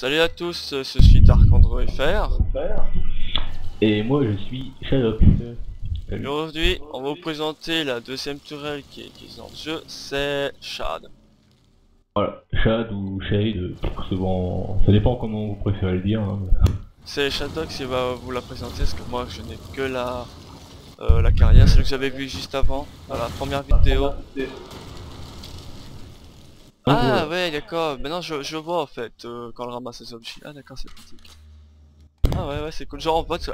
Salut à tous, je suis Darkandre FR. Et moi je suis Shadow. Et Salut. aujourd'hui, on va vous présenter la deuxième tourelle qui est dans le jeu, c'est Shad. Voilà, Shad ou Shade, souvent, ça dépend comment vous préférez le dire, hein. C'est Shaddox qui va vous la présenter, parce que moi je n'ai que la carrière, celle que j'avais vue juste avant, dans la première vidéo. Donc Ah voilà. ouais, d'accord, maintenant je vois en fait, quand elle ramasse les objets. Ah d'accord, c'est pratique. Ah ouais, ouais, c'est cool, genre en fait,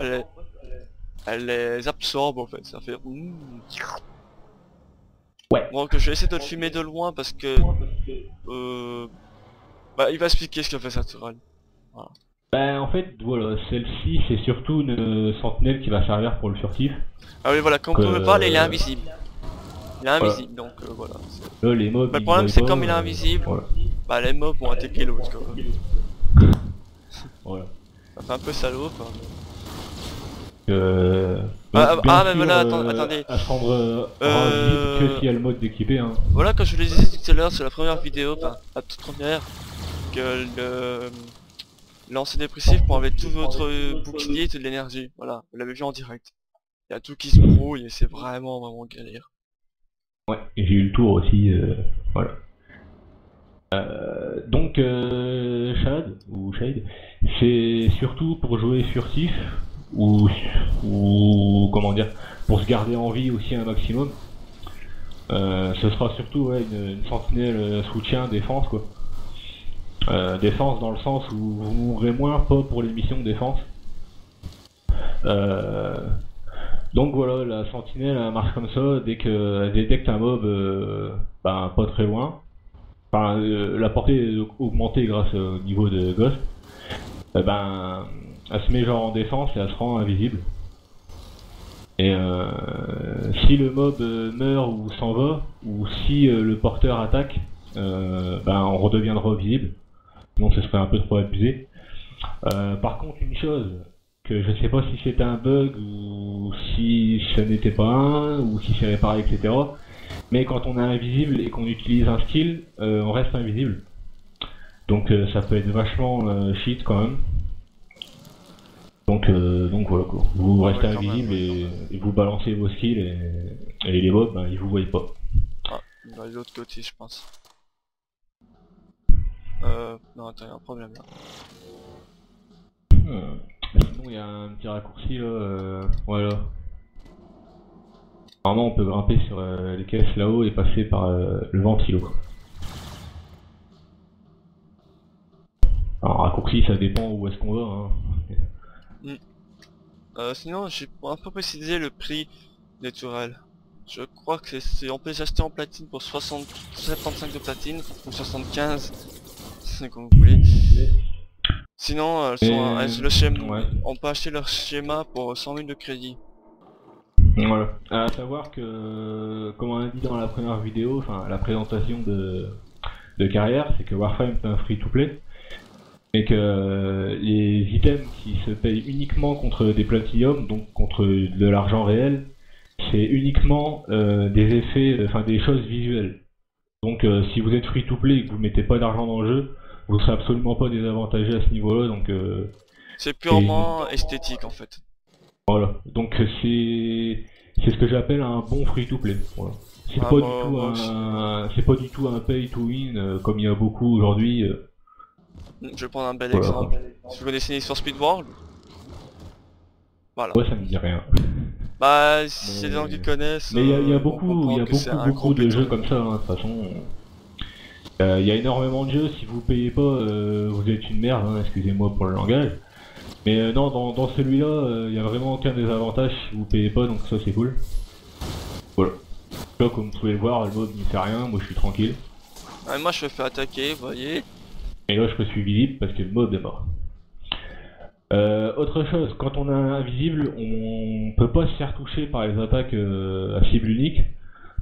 elle les absorbe en fait, ça fait... Ouais. Bon, que je vais essayer de le filmer de loin parce que... Euh, Bah, il va expliquer ce que fait cette tourelle. Voilà. Ben en fait, voilà, celle-ci c'est surtout une sentinelle qui va servir pour le furtif. Ah oui, voilà, comme Que vous pouvez voir, là, il est invisible. Il est voilà. invisible, donc voilà. Là les mobs Mais le ils voient problème, c'est pas, comme il est invisible, voilà. bah les mobs vont attaquer l'autre, quoi. Voilà. Ça fait un peu salaud, quoi. Donc bien Mais sûr voilà, attendez. à se rendre invisible que s'il y a le mode d'équipé, hein. Voilà, comme je vous l'ai dit tout à l'heure, c'est la première vidéo, enfin, la toute première, que le lancer dépressif pour enlever tout votre bouclier et de l'énergie. Voilà, vous l'avez vu en direct. Il y a tout qui se brouille et c'est vraiment galère. Ouais, et j'ai eu le tour aussi, voilà. Donc Shad ou Shade, c'est surtout pour jouer furtif ou, ou comment dire, pour se garder en vie aussi un maximum. Ce sera surtout ouais, une sentinelle soutien défense quoi. Défense dans le sens où vous mourrez moins, pas pour les missions de défense. Euh, donc voilà, la sentinelle elle marche comme ça dès qu'elle détecte un mob ben, pas très loin. Enfin, la portée est augmentée grâce au niveau de Ghost. Ben, elle se met genre en défense et elle se rend invisible. Et si le mob meurt ou s'en va, ou si le porteur attaque, ben on redeviendra visible. Donc ce serait un peu trop abusé. Par contre, une chose que je sais pas si c'était un bug ou si ce n'était pas un, ou si c'est réparé, etc. Mais quand on est invisible et qu'on utilise un skill, on reste invisible. Donc ça peut être vachement shit quand même. Donc voilà quoi. Vous Ah restez ouais, quand invisible même, ouais, et vous balancez vos skills et les mobs, ben, ils vous voient pas. Ah, il va de l'autre côté, je pense. Non, attends, il y a un problème là. Sinon il y a un petit raccourci là, voilà. Normalement on peut grimper sur les caisses là-haut et passer par le ventilo. Alors raccourci ça dépend où est-ce qu'on va, hein. Sinon, j'ai un peu précisé le prix des tourelles. Je crois que c'est on peut les acheter en platine pour 75 de platine, ou 75, c'est comme vous voulez. Sinon, le schéma, Ouais. on peut acheter leur schéma pour 100 000 de crédit. Voilà. À savoir que, comme on a dit dans la première vidéo, enfin la présentation de carrière, c'est que Warframe est un free-to-play, et que les items qui se payent uniquement contre des platinium, donc contre de l'argent réel, c'est uniquement des effets, enfin des choses visuelles. Donc si vous êtes free-to-play et que vous mettez pas d'argent dans le jeu, vous serez absolument pas désavantagé à ce niveau-là, donc C'est c'est une... purement esthétique en fait. Voilà. Donc c'est ce que j'appelle un bon free-to-play. Voilà. Ah, moi aussi. C'est pas du tout un pay to win comme il y a beaucoup aujourd'hui. Je vais prendre un bel Voilà quoi. exemple. Si vous connaissez Need for Speed World, voilà. Ouais, ça me dit rien. Bah, si c'est des gens qui Mais connaissent, il y a vont beaucoup, comprendre que c'est un gros beaucoup de jeux béton. comme ça. Hein, de toute façon, il y a énormément de jeux. Si vous payez pas, vous êtes une merde. Hein, excusez-moi pour le langage. Mais non, dans celui-là, il y a vraiment aucun désavantage si vous payez pas, donc ça c'est cool. Voilà. Là, comme vous pouvez le voir, le mob ne fait rien. Moi, je suis tranquille. Ouais, moi je me fais attaquer, vous voyez. Et là, je me suis visible parce que le mob est mort. Autre chose, quand on est invisible, on peut pas se faire toucher par les attaques à cible unique.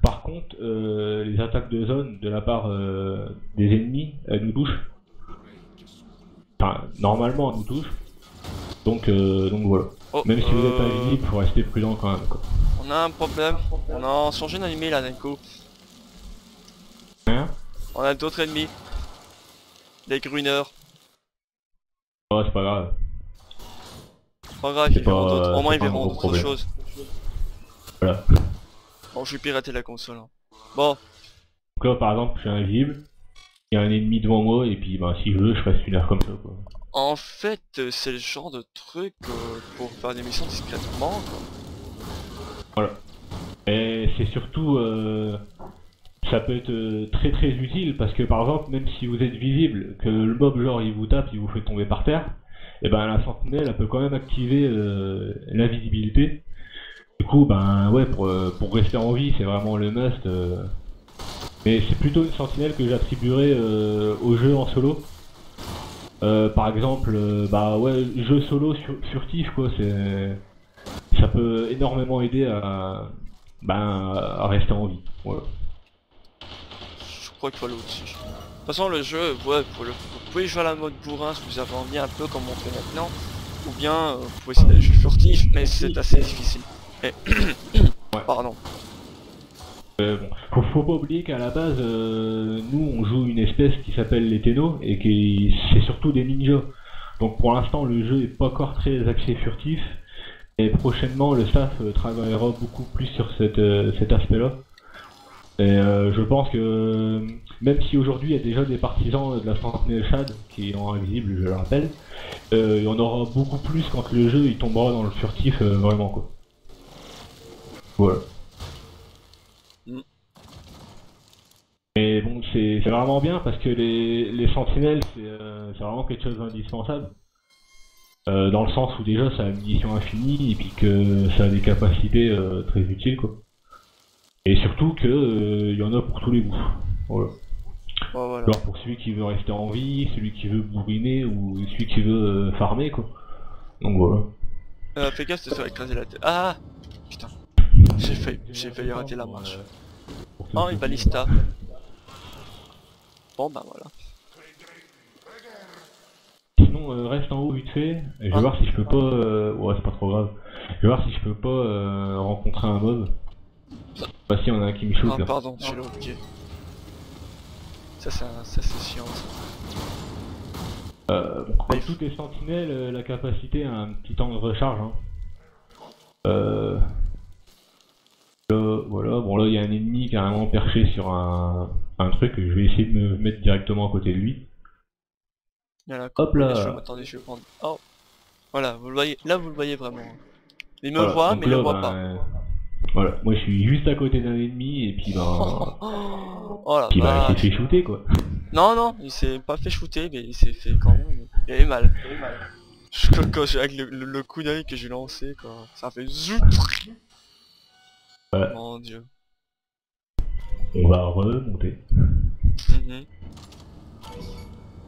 Par contre, les attaques de zone de la part des ennemis, elles nous touchent. Enfin, normalement, elles nous touchent. Donc voilà. Oh, Même si vous êtes invisible, faut rester prudent quand même, quoi. on a un problème. On a changé d'animé là d'un coup. Hein? On a d'autres ennemis. Les gruneurs. Oh, c'est pas grave. Pas grave, C'est pas- au moins c'est ils pas un verront gros d'autres problème. choses. Voilà. Bon, je vais pirater la console. Hein. Bon, Donc là, par exemple, je suis invisible, il y a un ennemi devant moi, et puis bah, si je veux, je reste une heure comme ça, quoi. en fait, c'est le genre de truc pour faire des missions discrètement, quoi. Voilà. Et c'est surtout, ça peut être très très utile parce que par exemple, même si vous êtes visible, que le mob genre il vous tape, il vous fait tomber par terre, et ben la sentinelle elle peut quand même activer l'invisibilité. Du coup, ben ouais, pour rester en vie, c'est vraiment le must. Mais c'est plutôt une sentinelle que j'attribuerais au jeu en solo. Par exemple, bah ouais, jeu solo furtif quoi, ça peut énormément aider à rester en vie. Voilà. Je crois qu'il faut aller au-dessus. De toute façon, le jeu, ouais, vous pouvez jouer à la mode bourrin si vous avez envie, un peu comme on fait maintenant. Ou bien, vous pouvez essayer d'aller jouer furtif, mais c'est assez difficile. Et... Pardon. Bon, faut pas oublier qu'à la base, nous on joue une espèce qui s'appelle les Tenno et qui c'est surtout des ninjas. Donc pour l'instant le jeu est pas encore très axé furtif et prochainement le staff travaillera beaucoup plus sur cet aspect-là. Et je pense que même si aujourd'hui il y a déjà des partisans de la sentinelle Shad qui est invisible, je le rappelle, il y en aura beaucoup plus quand le jeu il tombera dans le furtif vraiment quoi. Voilà. Mais bon, c'est vraiment bien parce que les sentinelles, c'est vraiment quelque chose d'indispensable. Dans le sens où déjà ça a une munition infinie et puis que ça a des capacités très utiles quoi. Et surtout que y en a pour tous les goûts. Voilà. Bon, voilà. Alors pour celui qui veut rester en vie, celui qui veut bourriner ou celui qui veut farmer quoi. Donc voilà. Fais gaffe de se faire écraser la tête. Ah putain. J'ai failli rater la marche. Oh, une balista. Bon bah voilà. Sinon reste en haut vite fait, je vais voir si je peux pas... ouais c'est pas trop grave. Je vais voir si je peux pas rencontrer un mob. Bah si on a un qui me shoot Ah là. pardon, je l'ai oublié. Ça c'est chiant ça. Comme toutes les sentinelles, la capacité a un petit temps de recharge. Hein. Là, voilà, bon là il y a un ennemi carrément perché sur un truc, je vais essayer de me mettre directement à côté de lui. Hop là. Attendez, je vais prendre. Oh voilà, vous le voyez, là vous le voyez vraiment. Il me Voilà, voit, mais il là, le voit pas. Voilà, moi je suis juste à côté d'un ennemi et puis Oh la il vache. s'est fait shooter quoi. Non, non, il s'est pas fait shooter, mais il s'est fait quand même. Il avait mal. Quand j'ai avec le coup d'œil que j'ai lancé, quoi. Ça a fait zout. Voilà. Mon dieu. On va remonter.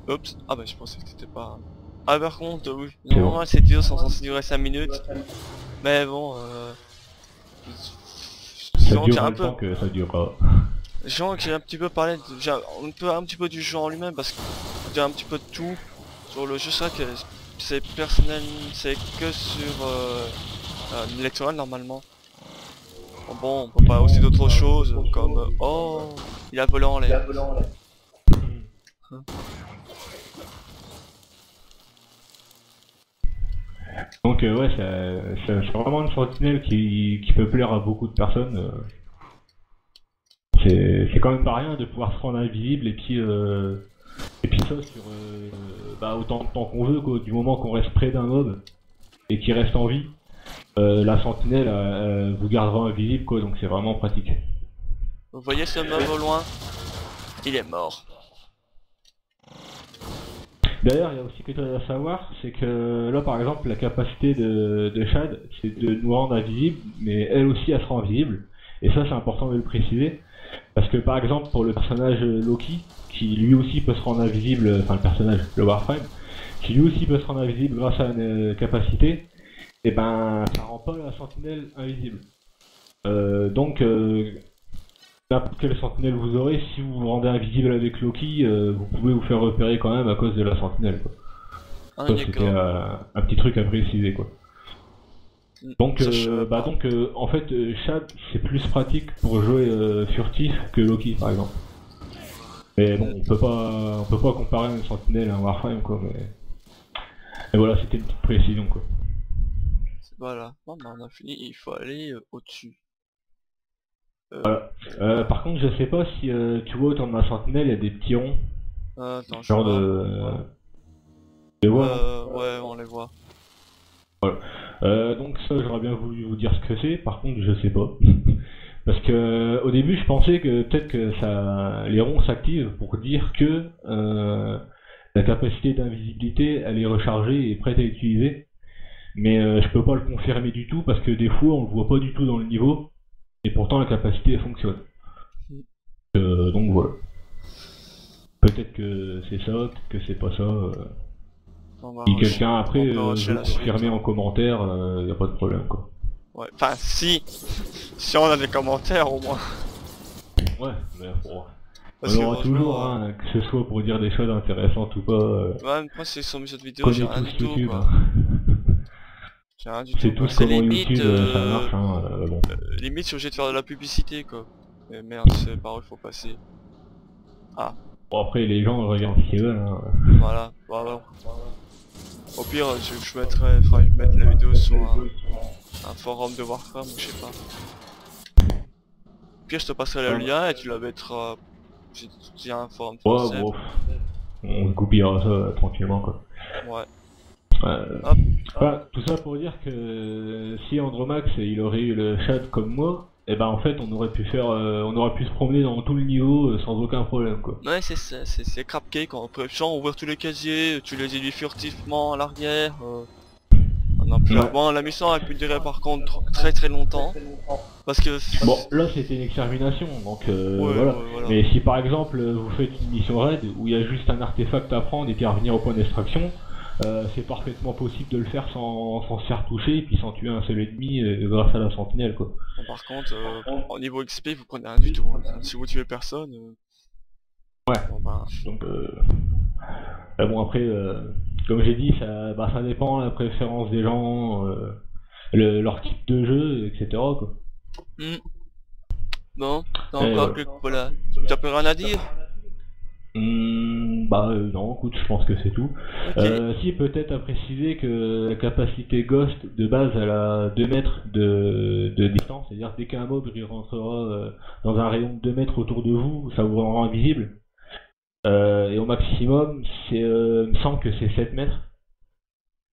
Oups. Ah bah je pensais que c'était pas... Ah par contre, oui. Normalement cette vidéo sont censées durer 5 minutes. Mais bon, ça dure un peu que ça dure pas. Genre que j'ai un petit peu parlé un petit peu du jeu en lui-même parce que j'ai un petit peu de tout sur le jeu. C'est vrai que c'est personnel, c'est que sur l'électoral normalement. Bon, on peut pas aussi d'autres choses comme oh, il a volé en l'air. Donc ouais, c'est vraiment une sentinelle qui peut plaire à beaucoup de personnes. C'est quand même pas rien de pouvoir se rendre invisible et puis ça sur autant de temps qu'on veut quoi, du moment qu'on reste près d'un mob et qu'il reste en vie, la sentinelle vous gardera invisible quoi, donc c'est vraiment pratique. Vous voyez ce mob au loin? Il est mort. D'ailleurs, il y a aussi quelque chose à savoir, c'est que là par exemple la capacité de Shad, c'est de nous rendre invisibles, mais elle aussi elle sera invisible, et ça c'est important de le préciser, parce que par exemple pour le personnage Loki, qui lui aussi peut se rendre invisible, enfin le personnage, le Warframe, qui lui aussi peut se rendre invisible grâce à une capacité, et ben ça rend pas la sentinelle invisible. Donc n'importe quelle sentinelle vous aurez, si vous vous rendez invisible avec Loki, vous pouvez vous faire repérer quand même à cause de la sentinelle quoi. Ah, Ça c'était un petit truc à préciser quoi. Donc, en fait, Shad c'est plus pratique pour jouer furtif que Loki par exemple. Mais bon, on peut pas comparer une sentinelle à un Warframe quoi. Et voilà, c'était une petite précision quoi. Voilà, bon, bah, on a fini, il faut aller au-dessus. Voilà. Par contre, je sais pas si tu vois autour de ma sentinelle, il y a des petits ronds, Attends, je genre vois. de vois, non? Ouais, on les voit. Donc ça, j'aurais bien voulu vous dire ce que c'est. Par contre, je sais pas. Parce que au début, je pensais que peut-être que ça, les ronds s'activent pour dire que la capacité d'invisibilité elle est rechargée et prête à utiliser. Mais je peux pas le confirmer du tout parce que des fois, on le voit pas du tout dans le niveau et pourtant la capacité elle fonctionne. Donc voilà. Peut-être que c'est ça, peut-être que c'est pas ça. On va Si quelqu'un après on peut veut rusher la suite, confirmer hein. en commentaire, y a pas de problème quoi. Ouais, enfin si on a des commentaires au moins. Ouais, mais bon, Parce on que aura toujours, franchement, hein, que ce soit pour dire des choses intéressantes ou pas. ouais, moi c'est sur mes autres vidéos, j'ai Connaît rien tous du tout YouTube, quoi. hein. J'ai rien du On tout sait quoi. tous C'est comment limite, YouTube ça marche, hein, bon. limite je suis obligé de faire de la publicité quoi. Mais merde, c'est par où il faut passer. Ah, Bon après les gens regardent ce qu'ils veulent, hein. voilà, voilà. Au pire, je mettrai, enfin, je vais mettre la vidéo sur un forum de Warcraft, ou je sais pas. Au pire, je te passerai le lien et tu la mettras. Si y a un forum Ouais, français. bon, on se goupillera ça tranquillement quoi. Ouais. Hop. Enfin, tout ça pour dire que si Andromax il aurait eu le chat comme moi, et ben en fait on aurait pu faire, on aurait pu se promener dans tout le niveau sans aucun problème quoi. Ouais, c'est ça, c'est crap cake. On peut genre ouvrir tous les casiers, tu les élis furtivement à l'arrière. On a plus... Ouais. Bon, la mission a pu durer par contre très très longtemps. Parce que. Bon, là c'était une extermination, donc Ouais, voilà. ouais, voilà. Mais si par exemple vous faites une mission raid où il y a juste un artefact à prendre et puis à revenir au point d'extraction, c'est parfaitement possible de le faire sans se faire toucher et puis sans tuer un seul ennemi grâce à la sentinelle quoi. Bon, par contre, au niveau XP, vous prenez rien du tout. Hein. Si vous tuez personne. Ouais. Bon, bah. Donc bon après, comme j'ai dit, ça dépend de la préférence des gens, leur type de jeu, etc. quoi. Bon, t'as Et encore voilà. T'as plus rien à dire? Non, écoute, je pense que c'est tout. Ok. Si, peut-être à préciser que la capacité Ghost de base elle a 2 mètres de distance, c'est-à-dire dès qu'un mob il rentrera dans un rayon de 2 mètres autour de vous, ça vous rendra invisible. Et au maximum, il me semble que c'est 7 mètres.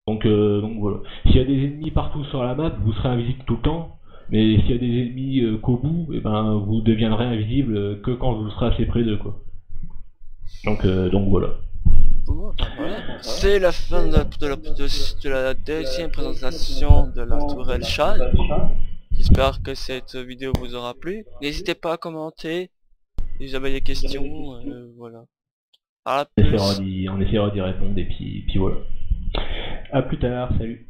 Donc voilà. S'il y a des ennemis partout sur la map, vous serez invisible tout le temps. Mais s'il y a des ennemis qu'au bout, et ben vous deviendrez invisible que quand vous serez assez près d'eux quoi. Donc voilà. Voilà. C'est la fin de la deuxième présentation de la tourelle Châle. J'espère que cette vidéo vous aura plu. N'hésitez pas à commenter si vous avez des questions. Voilà. À la plus. On essaiera d'y répondre et puis voilà. A plus tard, salut.